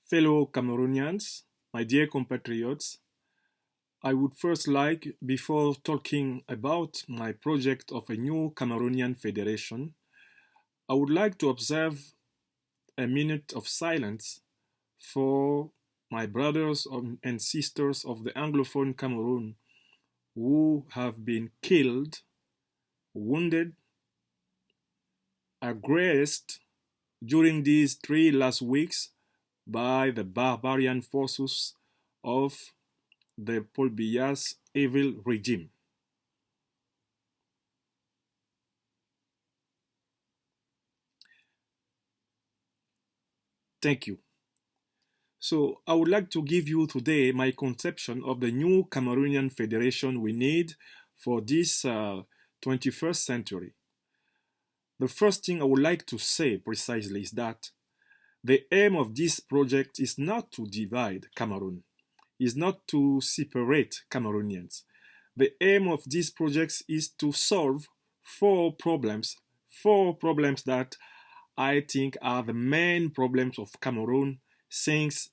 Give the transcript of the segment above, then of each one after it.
Fellow Cameroonians, my dear compatriots, I would first like, before talking about my project of a new Cameroonian federation, I would like to observe a minute of silence for my brothers and sisters of the Anglophone Cameroon who have been killed, wounded, aggressed during these 3 last weeks by the barbarian forces of the Paul Biya's evil regime. Thank you. So I would like to give you today my conception of the new Cameroonian federation we need for this 21st century. The first thing I would like to say precisely is that the aim of this project is not to divide Cameroon, is not to separate Cameroonians. The aim of this project is to solve four problems that I think are the main problems of Cameroon since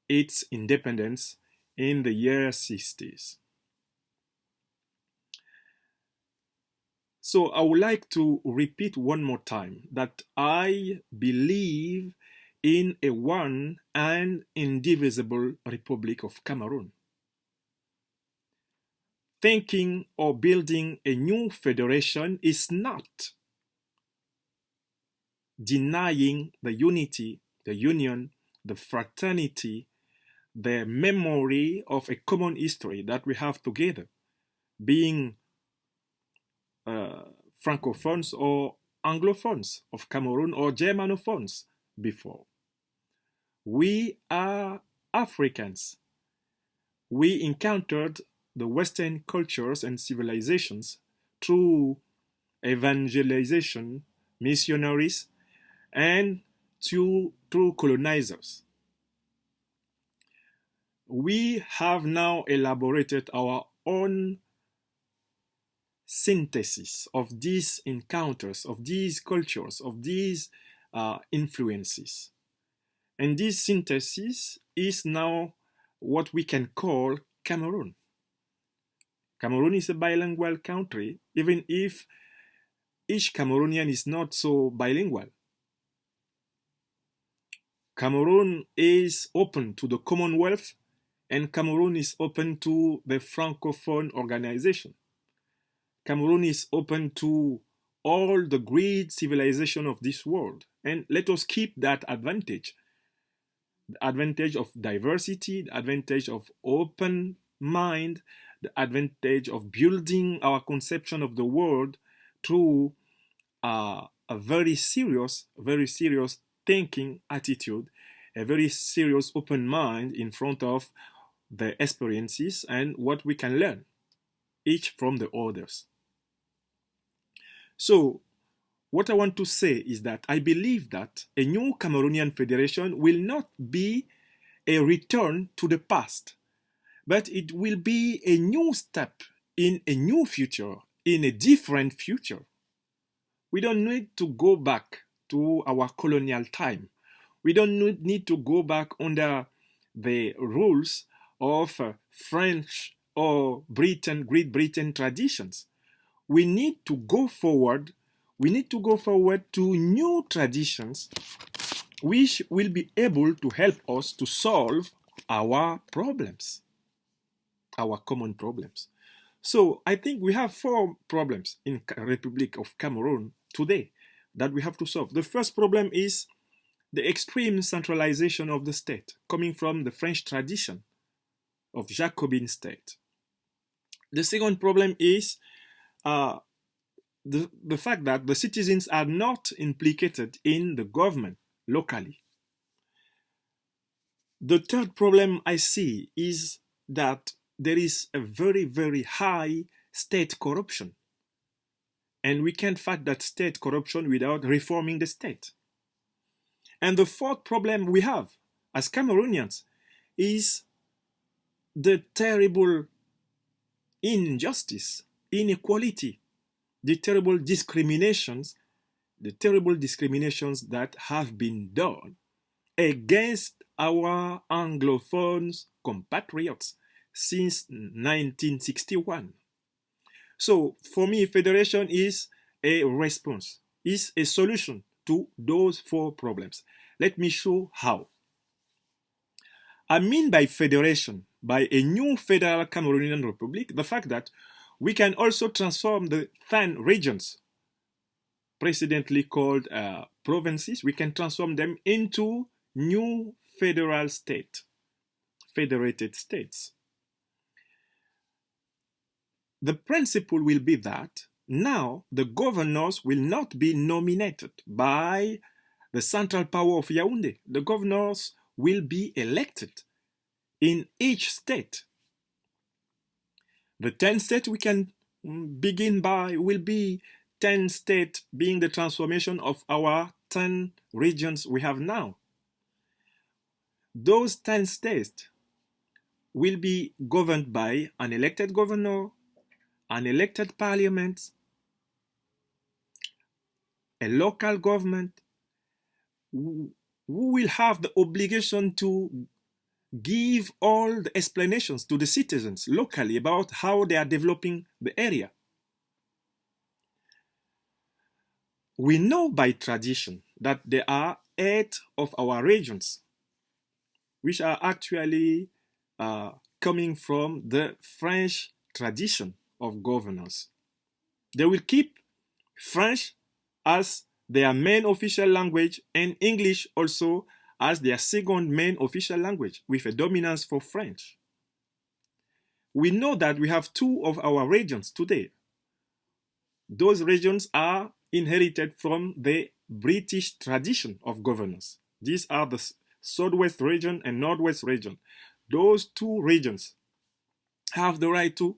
its independence in the year 60s. So I would like to repeat one more time that I believe in a one and indivisible Republic of Cameroon. Thinking or building a new federation is not denying the unity, the union, the fraternity, the memory of a common history that we have together, being Francophones or Anglophones of Cameroon or Germanophones before. We are Africans. We encountered the Western cultures and civilizations through evangelization, missionaries, and through colonizers. We have now elaborated our own synthesis of these encounters, of these cultures, of these influences. And this synthesis is now what we can call Cameroon. Cameroon is a bilingual country, even if each Cameroonian is not so bilingual. Cameroon is open to the Commonwealth, and Cameroon is open to the Francophone organization. Cameroon is open to all the great civilization of this world. And let us keep that advantage. The advantage of diversity, the advantage of open mind, the advantage of building our conception of the world through a very serious thinking attitude, a very serious open mind in front of the experiences and what we can learn, each from the others. So, what I want to say is that I believe that a new Cameroonian federation will not be a return to the past, but it will be a new step in a new future, in a different future. We don't need to go back to our colonial time. We don't need to go back under the rules of French or Great Britain traditions. We need to go forward. We need to go forward to new traditions which will be able to help us to solve our problems, our common problems. So I think we have four problems in Republic of Cameroon today that we have to solve. The first problem is the extreme centralization of the state, coming from the French tradition of Jacobin state. The second problem is the fact that the citizens are not implicated in the government locally. The third problem I see is that there is a very high state corruption. And we can't fight that state corruption without reforming the state. And the fourth problem we have as Cameroonians is the terrible injustice, inequality, the terrible discriminations that have been done against our Anglophones compatriots since 1961. So for me, federation is a response, is a solution to those four problems. Let me show how. I mean by federation, by a new federal Cameroonian Republic, the fact that we can also transform the 10 regions, precedently called provinces, we can transform them into new federal state, federated states. The principle will be that now the governors will not be nominated by the central power of Yaoundé. The governors will be elected in each state. The 10 states we can begin by will be 10 states being the transformation of our 10 regions we have now. Those 10 states will be governed by an elected governor, an elected parliament, a local government, who will have the obligation to give all the explanations to the citizens locally about how they are developing the area. We know by tradition that there are 8 of our regions which are actually coming from the French tradition of governance. They will keep French as their main official language and English also as their second main official language, with a dominance for French. We know that we have 2 of our regions today. Those regions are inherited from the British tradition of governance. These are the Southwest region and Northwest region. Those 2 regions have the right to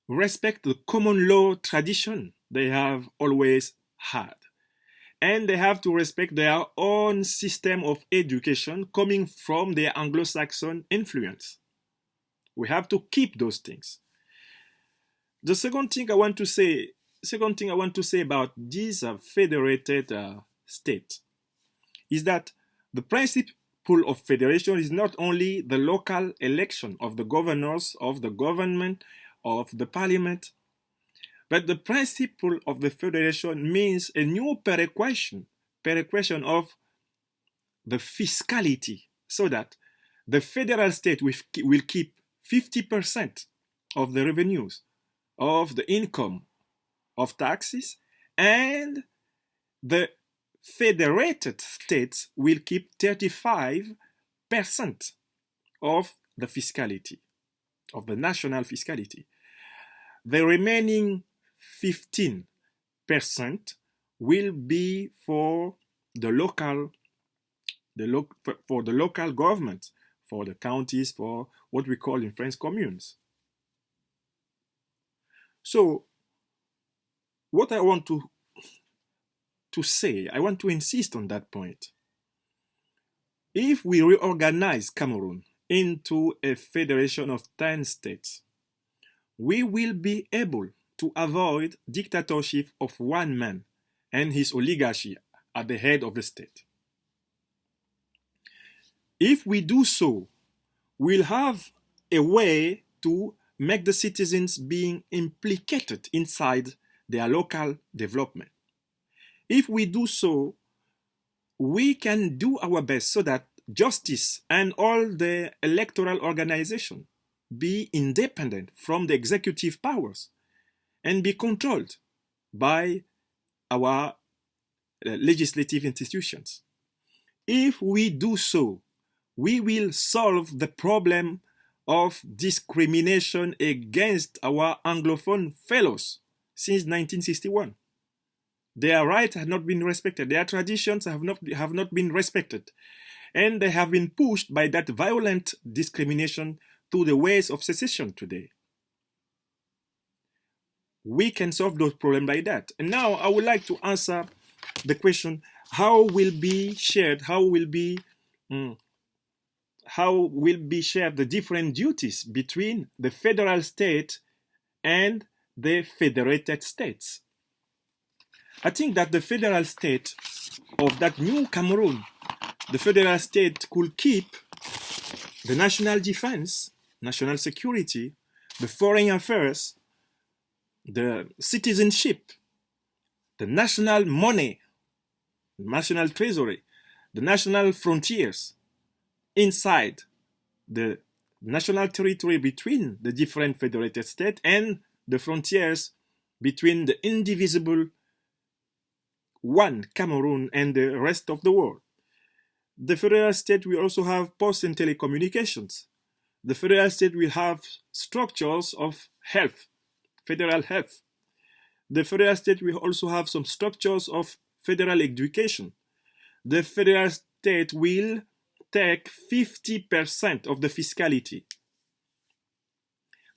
respect the common law tradition they have always had. And they have to respect their own system of education coming from their Anglo-Saxon influence. We have to keep those things. The second thing I want to say about this federated state is that the principle of federation is not only the local election of the governors, of the government, of the parliament, but the principle of the federation means a new perequation of the fiscality, so that the federal state will keep 50% of the revenues, of the income, of taxes, and the federated states will keep 35% of the fiscality, of the national fiscality. The remaining 15% will be for the local government, for the counties, for what we call in French communes. So what I want to say, I want to insist on that point. If we reorganize Cameroon into a federation of 10 states, we will be able to avoid dictatorship of one man and his oligarchy at the head of the state. If we do so, we'll have a way to make the citizens being implicated inside their local development. If we do so, we can do our best so that justice and all the electoral organization be independent from the executive powers and be controlled by our legislative institutions. If we do so, we will solve the problem of discrimination against our Anglophone fellows since 1961. Their rights have not been respected. Their traditions have not been respected. And they have been pushed by that violent discrimination to the ways of secession today. We can solve those problems by that. And now I would like to answer the question, how will be shared the different duties between the federal state and the federated states? I think that the federal state of that new Cameroon the federal state could keep the national defense, national security, the foreign affairs, the citizenship, the national money, national treasury, the national frontiers inside the national territory between the different federated states and the frontiers between the indivisible one Cameroon and the rest of the world. The federal state will also have posts and telecommunications. The federal state will have structures of health, federal health. The federal state will also have some structures of federal education. The federal state will take 50% of the fiscality.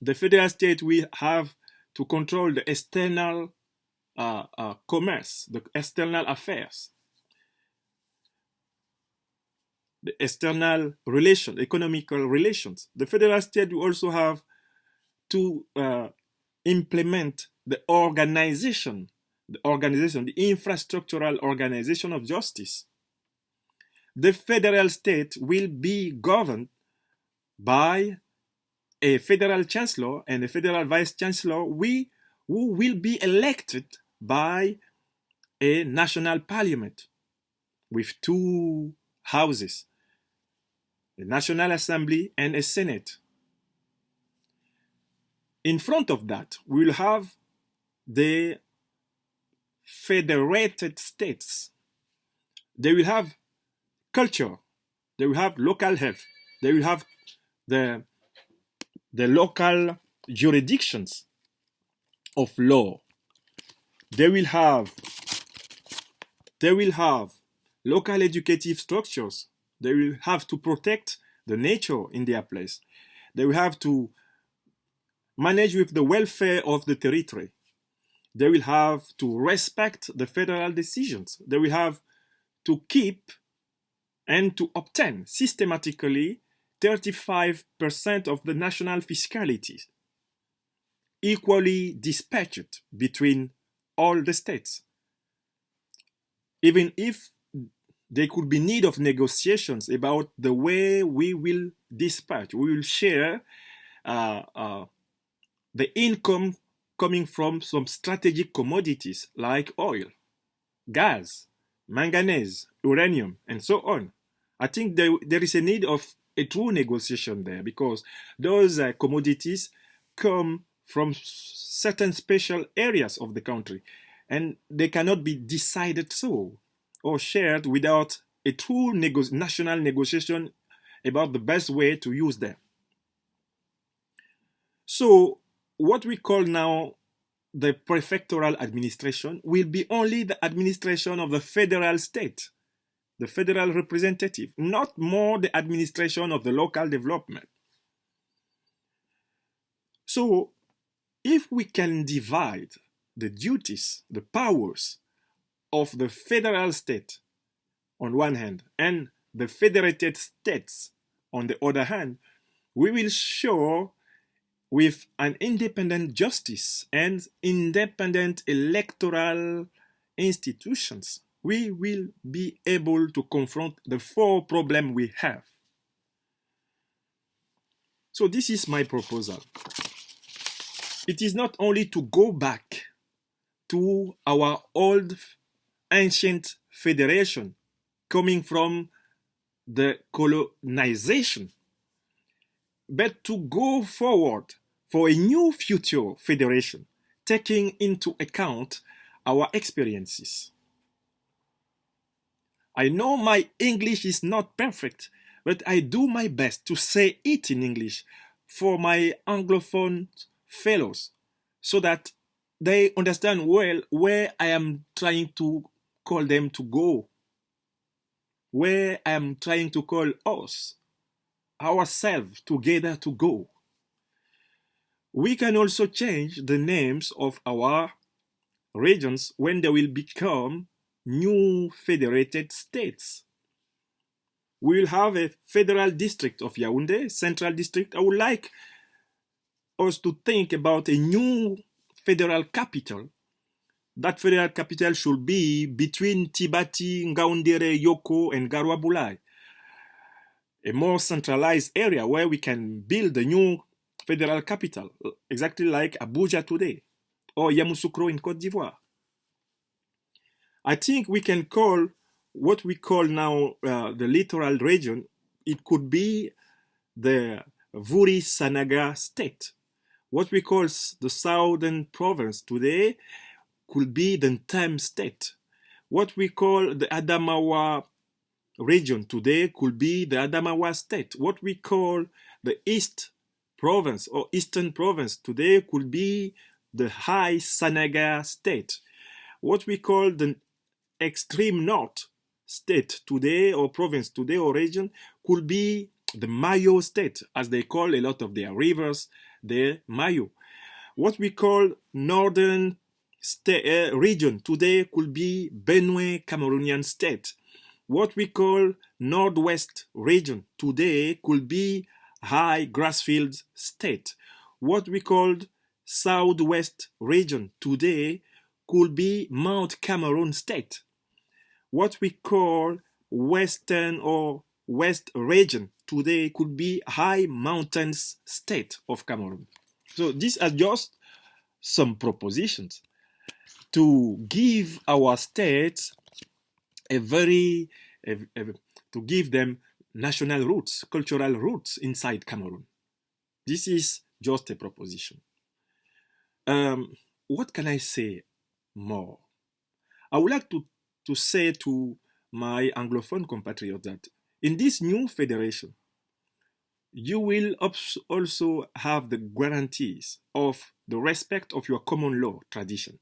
The federal state will have to control the external commerce, the external affairs, the external relations, economical relations. The federal state will also have to implement the organization, the infrastructural organization of justice. The federal state will be governed by a federal chancellor and a federal vice chancellor who will be elected by a national parliament with two houses, a National Assembly and a Senate. In front of that, we will have the federated states. They will have culture, they will have local health, they will have the local jurisdictions of law. They will have local educative structures. They will have to protect the nature in their place. They will have to manage with the welfare of the territory. They will have to respect the federal decisions. They will have to keep and to obtain systematically 35% of the national fiscality, equally dispatched between all the states. Even if there could be need of negotiations about the way we will dispatch, we will share the income coming from some strategic commodities like oil, gas, manganese, uranium, and so on. I think there is a need of a true negotiation there, because those commodities come from certain special areas of the country, and they cannot be decided so or shared without a true national negotiation about the best way to use them. So what we call now the prefectural administration will be only the administration of the federal state, the federal representative, not more the administration of the local development. So if we can divide the duties, the powers of the federal state on one hand and the federated states on the other hand, we will show with an independent justice and independent electoral institutions, we will be able to confront the four problems we have. So this is my proposal. It is not only to go back to our old ancient federation coming from the colonization, but to go forward for a new future federation, taking into account our experiences. I know my English is not perfect, but I do my best to say it in English for my Anglophone fellows, so that they understand well where I am trying to call them to go, where I am trying to call us, ourselves together to go. We can also change the names of our regions when they will become new federated states. We will have a federal district of Yaoundé, central district. I would like us to think about a new federal capital that federal capital should be between Tibati, Ngaoundéré, Yoko, and Garoua-Boulay, a more centralized area where we can build a new federal capital, exactly like Abuja today, or Yamoussoukro in Côte d'Ivoire. I think we can call what we call now the littoral region, it could be the Vuri-Sanaga state. What we call the southern province today could be the Ntem state. What we call the Adamawa region today could be the Adamawa state. What we call the East province or Eastern province today could be the High Sanaga state. What we call the extreme north state today or province today or region could be the Mayo state, as they call a lot of their rivers, the Mayo. What we call northern region today could be Benue Cameroonian state. What we call northwest region today could be High Grassfields state. What we call southwest region today could be Mount Cameroon state. What we call western or west region today could be High Mountains state of Cameroon. So these are just some propositions to give our states to give them national roots, cultural roots inside Cameroon. This is just a proposition. What can I say more? I would like to say to my Anglophone compatriots that in this new federation, you will also have the guarantees of the respect of your common law tradition.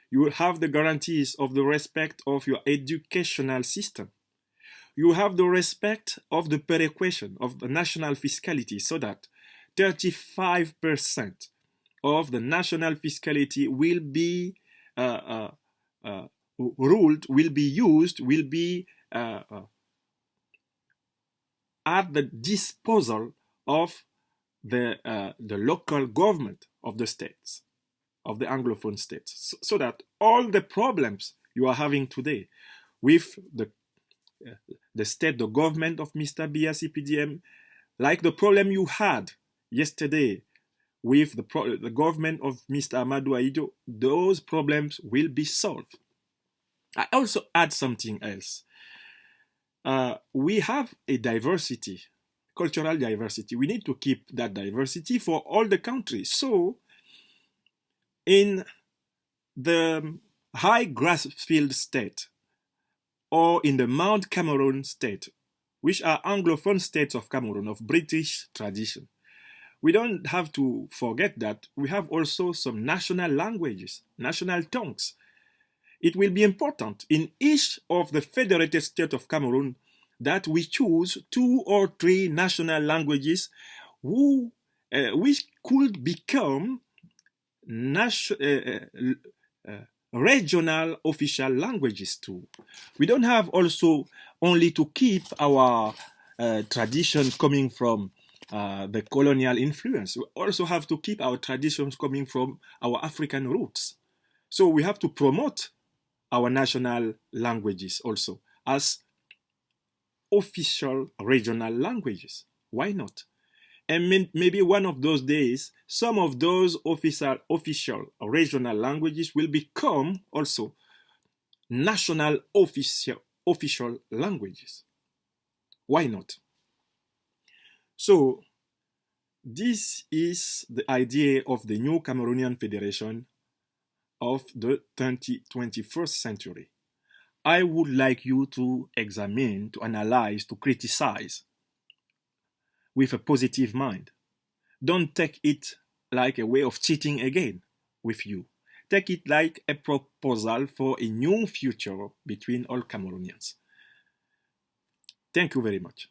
You will have the guarantees of the respect of your educational system. You have the respect of the perequation of the national fiscality, so that 35% of the national fiscality will be ruled, will be used, will be at the disposal of the local government of the states, of the Anglophone states, so that all the problems you are having today with the state, the government of Mr. Biya CPDM, like the problem you had yesterday with the government of Mr. Amadou Ahidjo, those problems will be solved. I also add something else. We have a diversity, cultural diversity. We need to keep that diversity for all the countries. So, in the High Grassfield state or in the Mount Cameroon state, which are Anglophone states of Cameroon, of British tradition, we don't have to forget that we have also some national languages, national tongues. It will be important in each of the federated states of Cameroon that we choose 2 or 3 national languages which could become regional official languages too. We don't have also only to keep our tradition coming from the colonial influence. We also have to keep our traditions coming from our African roots. So we have to promote our national languages also as official regional languages. Why not? And maybe one of those days, some of those official regional languages will become also national official languages. Why not? So, this is the idea of the new Cameroonian Federation of the 21st century. I would like you to examine, to analyze, to criticize with a positive mind. Don't take it like a way of cheating again with you. Take it like a proposal for a new future between all Cameroonians. Thank you very much.